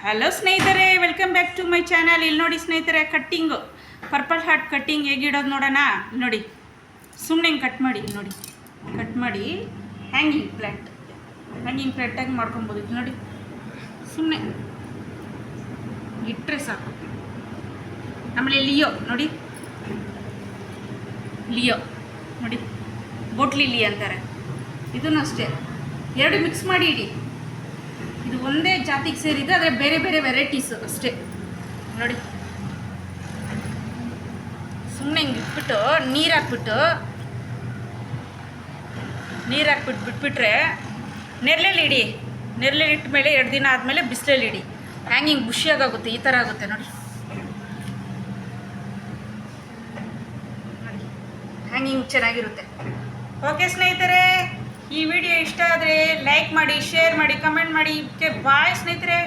Hello ಸ್ನೇಹಿತರೆ, welcome back to my channel. ಇಲ್ಲಿ ನೋಡಿ ಸ್ನೇಹಿತರೆ, ಕಟ್ಟಿಂಗು ಪರ್ಪಲ್ ಹಾರ್ಟ್ ಕಟ್ಟಿಂಗ್ ಹೇಗಿಡೋದು ನೋಡೋಣ. ನೋಡಿ, ಸುಮ್ಮನೆ ಹಿಂಗೆ ಕಟ್ ಮಾಡಿ, ನೋಡಿ ಕಟ್ ಮಾಡಿ ಹ್ಯಾಂಗಿಂಗ್ ಪ್ಲೇಟಾಗಿ ಮಾಡ್ಕೊಬೋದು. ಇದು ನೋಡಿ, ಸುಮ್ಮನೆ ಇಟ್ಟರೆ ಸಾಕು. ಆಮೇಲೆ ಲಿಯೋ ನೋಡಿ, ಲಿಯೋ ನೋಡಿ, ಬೋಟ್ಲಿಲಿ ಅಂತಾರೆ. ಇದನ್ನು ಅಷ್ಟೇ, ಎರಡು ಮಿಕ್ಸ್ ಮಾಡಿ ಇಡಿ. ಇದು ಒಂದೇ ಜಾತಿಗೆ ಸೇರಿದ್ದು, ಆದರೆ ಬೇರೆ ಬೇರೆ ವೆರೈಟೀಸು ಅಷ್ಟೇ. ನೋಡಿ, ಸುಮ್ಮನೆ ಹಿಂಗೆ ಇಟ್ಬಿಟ್ಟು ನೀರು ಹಾಕ್ಬಿಟ್ಟು ಬಿಟ್ಬಿಟ್ರೆ ನೆರಳಲ್ಲಿ ಇಡಿ. ನೆರಳಲ್ಲಿ ಇಟ್ಟ ಮೇಲೆ 2 ದಿನ ಆದಮೇಲೆ ಬಿಸಿಲಲ್ಲಿ ಇಡಿ. ಹ್ಯಾಂಗಿಂಗ್ ಬುಷಿಯಾಗುತ್ತೆ, ಈ ಥರ ಆಗುತ್ತೆ ನೋಡಿ. ಹ್ಯಾಂಗಿಂಗ್ ಚೆನ್ನಾಗಿರುತ್ತೆ. ಓಕೆ ಸ್ನೇಹಿತರೆ, ಈ ವಿಡಿಯೋ ಇಷ್ಟ ಆದರೆ ಲೈಕ್ ಮಾಡಿ, ಶೇರ್ ಮಾಡಿ, ಕಮೆಂಟ್ ಮಾಡಿ. ಬಾಯ್ ಸ್ನೇಹಿತರೆ.